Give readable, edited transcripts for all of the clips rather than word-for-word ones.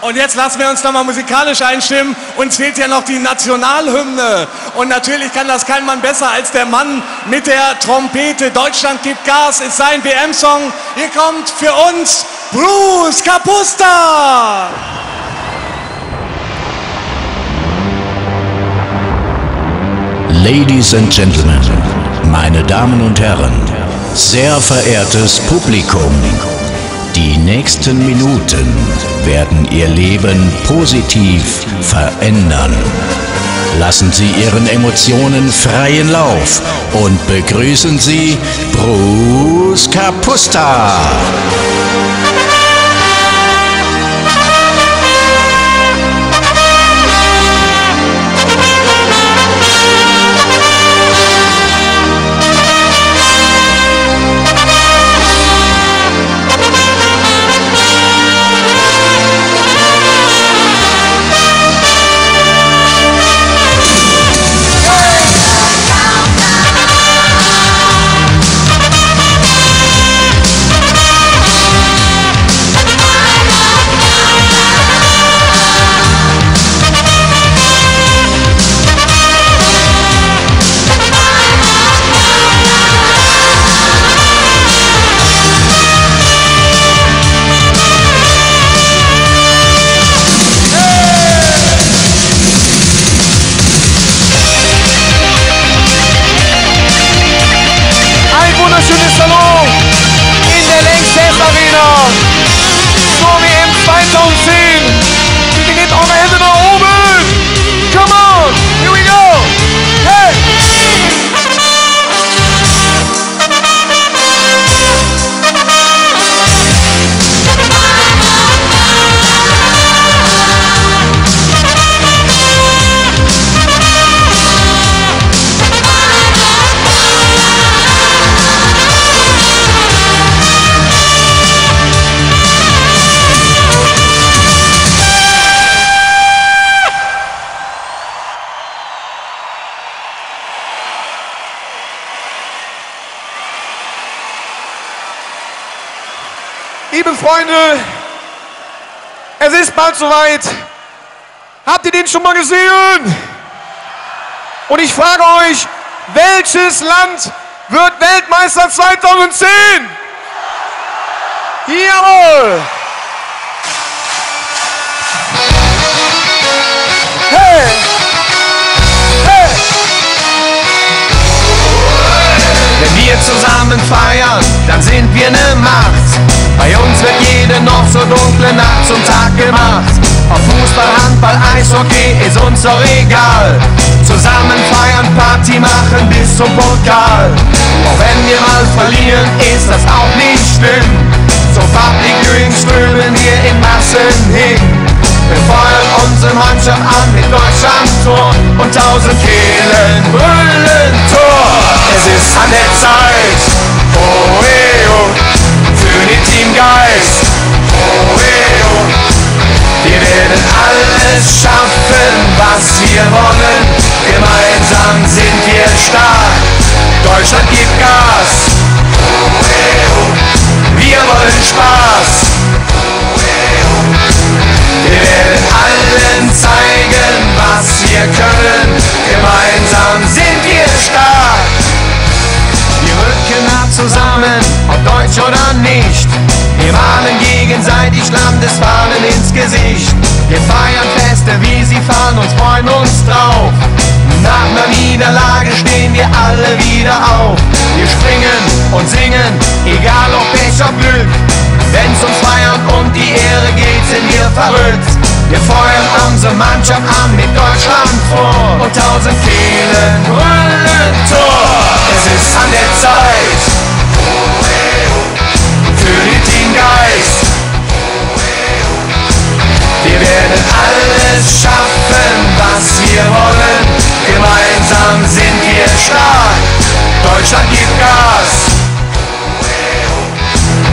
Und jetzt lassen wir uns nochmal musikalisch einstimmen. Uns fehlt ja noch die Nationalhymne. Und natürlich kann das kein Mann besser als der Mann mit der Trompete. Deutschland gibt Gas ist sein WM-Song. Hier kommt für uns Bruce Kapusta. Ladies and Gentlemen, meine Damen und Herren, sehr verehrtes Publikum. Die nächsten Minuten werden Ihr Leben positiv verändern. Lassen Sie Ihren Emotionen freien Lauf und begrüßen Sie Bruce Kapusta. Schönes Salon in der Lanxess Arena, so wie im 2010. Bitte gebt eure Hände nach oben. Come on, here we go. Hey! Liebe Freunde, es ist bald soweit. Habt ihr den schon mal gesehen? Und ich frage euch, welches Land wird Weltmeister 2010? Jawohl! Hey! Hey! Wenn wir zusammen feiern, dann sind wir ne Macht. Bei uns wird jede noch so dunkle Nacht zum Tag gemacht. Ob Fußball, Handball, Eishockey ist uns doch egal. Zusammen feiern, Party machen bis zum Pokal. Auch wenn wir mal verlieren, ist das auch nicht schlimm. So farblich grün strömen wir in Massen hin. Wir feuern unsere Mannschaft an mit Deutschland-Tor und 1000 Kehlen brüllen Tor. Es ist an der Zeit, oh, oh, für den Teamgeist, oh, oh. Wir werden alles schaffen, was wir wollen. Gemeinsam sind wir stark. Deutschland gibt Gas, oh, oh. Wir wollen Spaß, oh, oh. Wir werden allen zeigen, was wir können. Gemeinsam sind wir stark. Wir rücken nah zusammen, ob deutsch oder nicht. Wir malen gegenseitig Landesfahnen ins Gesicht. Wir feiern Feste, wie sie fallen und freuen uns drauf. Nach einer Niederlage stehen wir alle wieder auf. Wir springen und singen, egal ob Pech oder Glück. Wenn's ums Feiern und die Ehre geht, sind wir verrückt. Wir feuern unsere Mannschaft an mit Deutschland vor und 1000 Kehlen brüllen Tor. Es ist an der Zeit, oh, oh, für den Teamgeist, oh, oh. Wir werden alles schaffen, was wir wollen. Gemeinsam sind wir stark. Deutschland gibt Gas, oh, oh.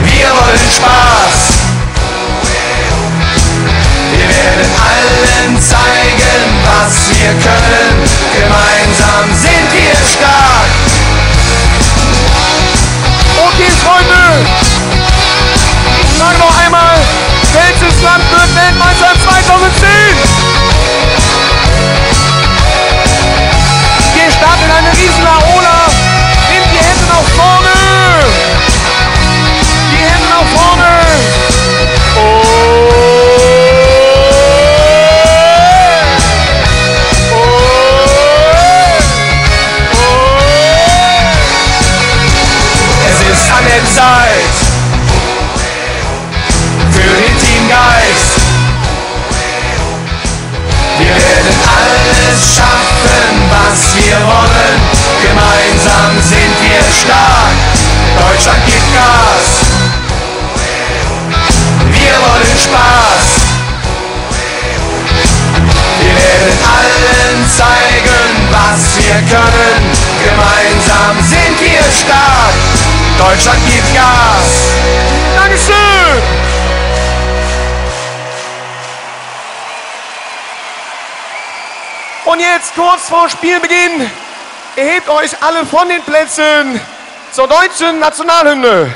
Wir wollen Spaß. Wir werden allen zeigen, was wir können. Gemeinsam sind wir stark. Okay, Freunde, ich sage noch einmal, welches Land wird Weltmeister 2010? Deutschland gibt Gas. Dankeschön! Und jetzt, kurz vor Spielbeginn, erhebt euch alle von den Plätzen zur deutschen Nationalhymne.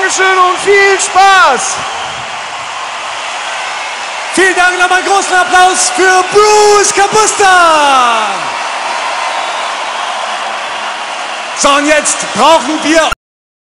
Dankeschön und viel Spaß! Vielen Dank, nochmal einen großen Applaus für Bruce Kapusta! So, und jetzt brauchen wir...